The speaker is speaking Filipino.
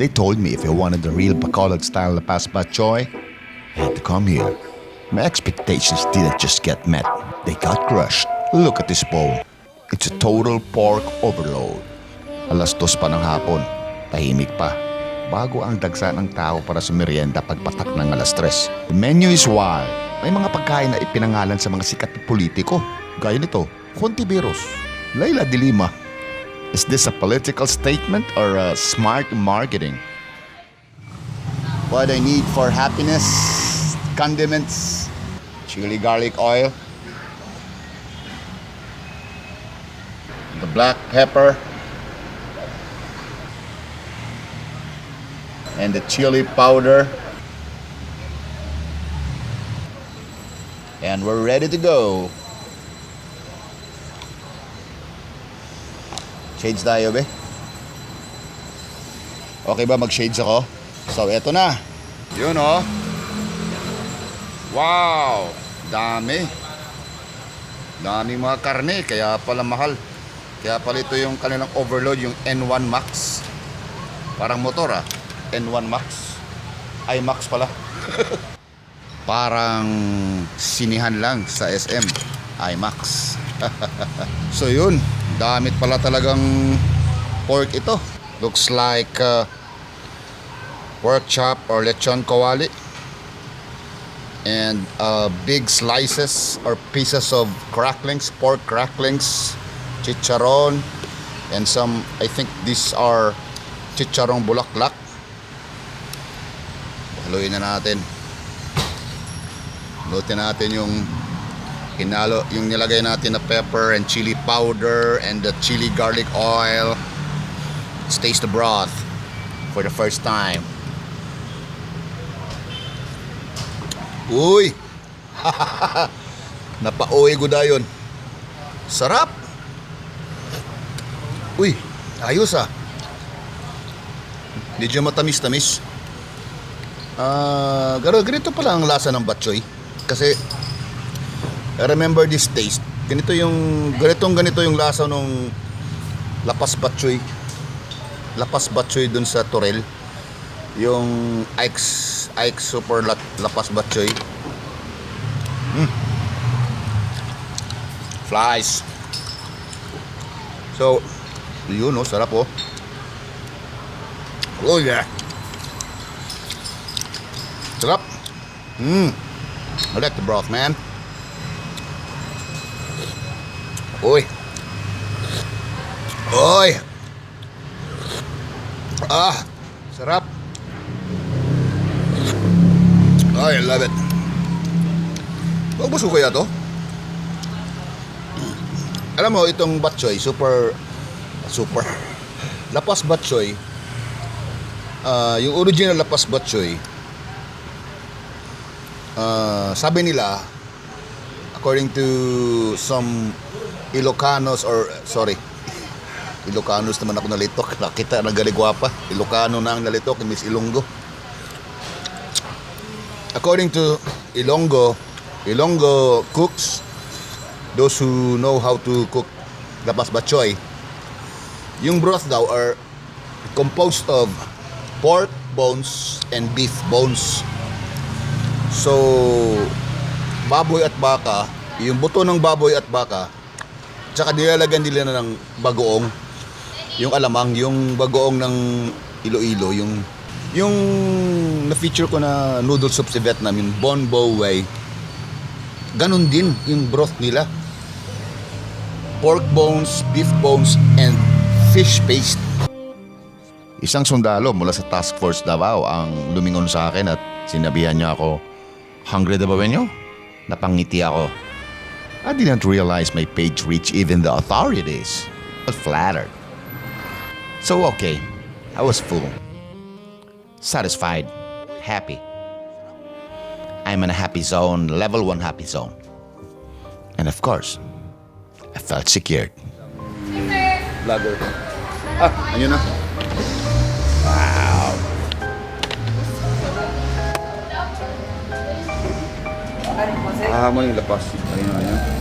They told me if I wanted the real Bacolod style lapas bat choy, I had to come here. My expectations didn't just get met, they got crushed. Look at this bowl. It's a total pork overload. 2:00 pa ng hapon, tahimik pa. Bago ang dagsa ng tao para sa merienda pagpatak ng 3:00. The menu is wild. May mga pagkain na ipinangalan sa mga sikat na politiko. Gaya nito, Hontiveros, Leila de Lima. Is this a political statement or a smart marketing? What I need for happiness, condiments, chili garlic oil, the black pepper, and the chili powder. And we're ready to go. Shades tayo, be. Okay ba mag-shades ako? So, eto na. Yun, oh. Wow! Dami. Dami mga karne. Kaya pala mahal. Kaya pala ito yung kanilang overload, yung N1 Max. Parang motor, ah. N1 Max. iMax pala. Parang sinihan lang sa SM. iMax. So yun. Damit pala talagang pork ito. Looks like pork chop or lechon kawali. And big slices or pieces of cracklings, pork cracklings, chicharon, and some, I think these are chicharong bulaklak. Haluin na natin. Haluin natin yung hinalo, yung nilagay natin na pepper and chili powder and the chili garlic oil. Let's taste the broth for the first time. Uy! Napauwi ko dayon. Sarap! Uy! Ayos, ah. Medyo matamis-tamis. Ganito pala ang lasa ng batchoy. Kasi I remember this taste. Ganito yung lasa nung lapas batchoy. Lapas batchoy dun sa Torel. Yung Ike's Super Lapas Batchoy. Flies. So, yun, oh, sarap, oh. Oh yeah. Sarap. I like the broth, man. Uy. Uy. Ah, sarap. I love it. Paubos ko kaya to? Alam mo, itong batchoy, super lapas batchoy, yung original lapas batchoy, sabi nila, according to some Ilocanos, Ilocanos naman ako nalitok. Nakita na galigwapa. Ilocano na ang nalitok, Miss Ilonggo. According to Ilonggo cooks, those who know how to cook lapas batchoy, yung broth daw are composed of pork bones and beef bones. So, baboy at baka, yung buto ng baboy at baka, tsaka nilalagyan nila ng bagoong, yung alamang, yung bagoong ng Iloilo, yung na-feature ko na noodle soup sa Vietnam, yung Bon Bo Way, ganun din yung broth nila. Pork bones, beef bones, and fish paste. Isang sundalo mula sa Task Force Davao ang lumingon sa akin at sinabihan niya ako, "Hungry na ba nyo?" Napangiti ako. I didn't realize my page reached even the authorities. I was flattered. So okay, I was full. Satisfied. Happy. I'm in a happy zone, level 1 happy zone. And of course, I felt secured. Vlogger. Ayun na. Wow. Mo yung lapas. Ayun na.